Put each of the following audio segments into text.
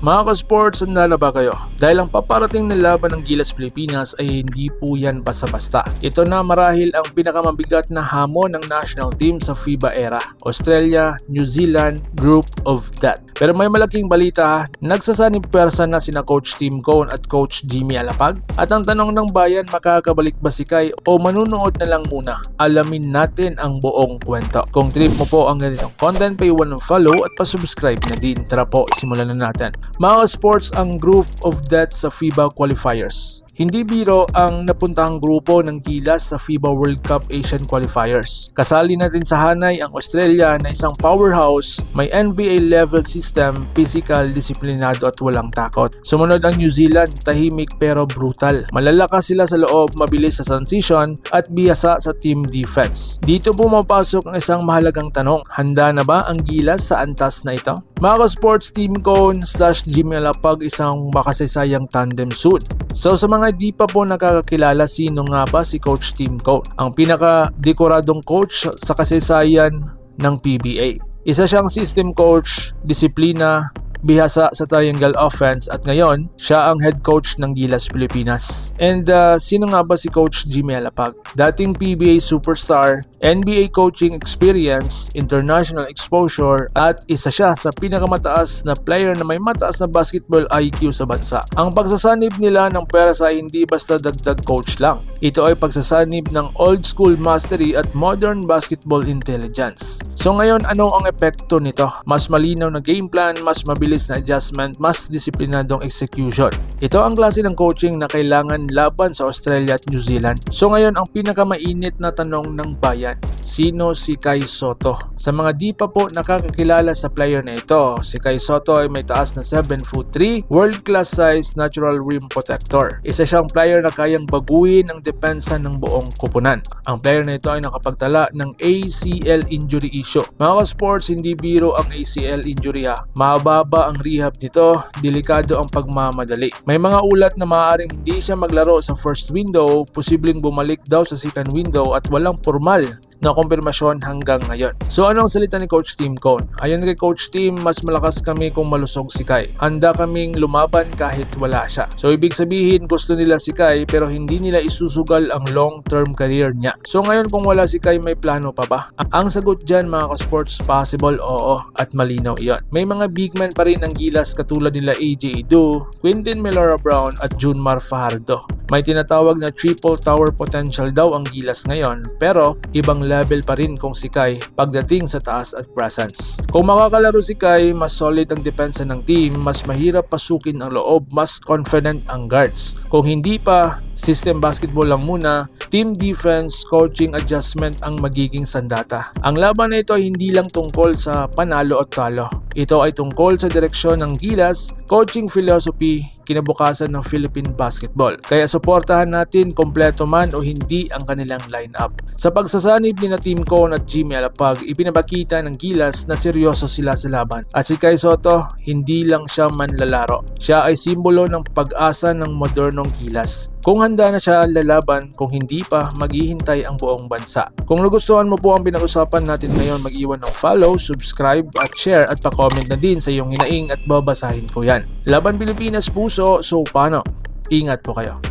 Mga ka-sports, handa ba kayo? Dahil ang paparating na laban ng Gilas Pilipinas ay hindi po yan basta-basta. Ito na marahil ang pinakamabigat na hamon ng national team sa FIBA era. Australia, New Zealand, Group of Death. Pero may malaking balita, nagsasanib pwersa na sina Coach Tim Cone at Coach Jimmy Alapag. At ang tanong ng bayan, makakabalik ba si Kai o manunood na lang muna? Alamin natin ang buong kwento. Kung trip mo po ang ganitong content, paiwan ng follow at pasubscribe na din. Tara po, simulan na natin. Mga sports, ang Group of Death sa FIBA qualifiers. Hindi biro ang napuntahang grupo ng Gilas sa FIBA World Cup Asian Qualifiers. Kasali natin sa hanay ang Australia na isang powerhouse, may NBA level system, physical, disiplinado at walang takot. Sumunod ang New Zealand, tahimik pero brutal. Malalakas sila sa loob, mabilis sa transition at bihasa sa team defense. Dito pumapasok ang isang mahalagang tanong, handa na ba ang Gilas sa antas na ito? Mga sports, Tim Cone / Jimmy Alapag, isang makasaysayang tandem soon. So sa mga di pa po nakakakilala, sino nga ba si Coach Tim Cone? Ang pinaka-dekoradong coach sa kasaysayan ng PBA. Isa siyang system coach, disiplina, bihasa sa triangle offense at ngayon, siya ang head coach ng Gilas Pilipinas. And sino nga ba si Coach Jimmy Alapag? Dating PBA superstar, NBA coaching experience, international exposure at isa siya sa pinakamataas na player na may mataas na basketball IQ sa bansa. Ang pagsasanib nila ng pwersa ay hindi basta dagdag coach lang. Ito ay pagsasanib ng old school mastery at modern basketball intelligence. So ngayon, ano ang epekto nito? Mas malinaw na game plan, mas mabilis na adjustment, mas disiplinadong execution. Ito ang klase ng coaching na kailangan laban sa Australia at New Zealand. So ngayon, ang pinakamainit na tanong ng bayan, sino si Kai Sotto? Sa mga di pa po nakakakilala sa player na ito, si Kai Sotto ay may taas na 7'3", world-class size natural rim protector. Isa siyang player na kayang baguhin ang depensa ng buong kupunan. Ang player na ito ay nakapagtala ng ACL injury issue. Mga sports, hindi biro ang ACL injury ha. Mababa ang rehab nito, delikado ang pagmamadali. May mga ulat na maaaring hindi siya maglaro sa first window, posibleng bumalik daw sa second window at walang formal na kumpirmasyon hanggang ngayon. So ano ang salita ni Coach Tim Cone? Ayon kay Coach Tim, mas malakas kami kung malusog si Kai. Handa kaming lumaban kahit wala siya. So ibig sabihin, gusto nila si Kai pero hindi nila isusugal ang long-term career niya. So ngayon kung wala si Kai, may plano pa ba? Ang sagot dyan mga ka-sports, possible, oo, at malinaw iyon. May mga big men pa rin ang Gilas katulad nila AJ Edu, Quintin Milora-Brown at Junmar Fajardo. May tinatawag na triple tower potential daw ang Gilas ngayon, pero ibang level pa rin kung si Kai pagdating sa taas at presence. Kung makakalaro si Kai, mas solid ang depensa ng team, mas mahirap pasukin ang loob, mas confident ang guards. Kung hindi pa, system basketball lang muna, team defense, coaching adjustment ang magiging sandata. Ang laban na ito ay hindi lang tungkol sa panalo at talo. Ito ay tungkol sa direksyon ng Gilas, coaching philosophy, kinabukasan ng Philippine basketball. Kaya suportahan natin kompleto man o hindi ang kanilang lineup. Sa pagsasanib ni na Tim Cone at Jimmy Alapag, ipinabakita ng Gilas na seryoso sila sa laban. At si Kai Sotto, hindi lang siya manlalaro. Siya ay simbolo ng pag-asa ng modernong Gilas. Kung handa na siya lalaban, kung hindi pa, maghihintay ang buong bansa. Kung nagustuhan mo po ang pinag-usapan natin ngayon, mag-iwan ng follow, subscribe at share at pa-comment na din sa iyong hinaing at babasahin ko yan. Laban Pilipinas puso, so paano? Ingat po kayo.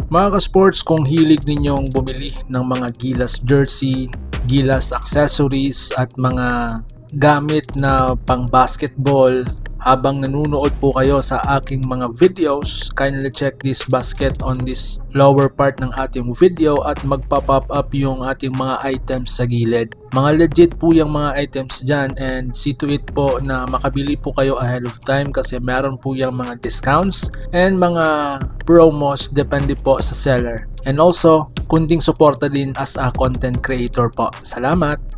Mga ka-sports, kung hilig ninyong bumili ng mga Gilas jersey, Gilas accessories at mga gamit na pang basketball habang nanonood po kayo sa aking mga videos, kindly check this basket on this lower part ng ating video at magpa-pop up yung ating mga items sa gilid. Mga legit po yung mga items dyan and see to it po na makabili po kayo ahead of time kasi meron po yung mga discounts and mga promos depende po sa seller. And also, kunting suporta din as a content creator po. Salamat!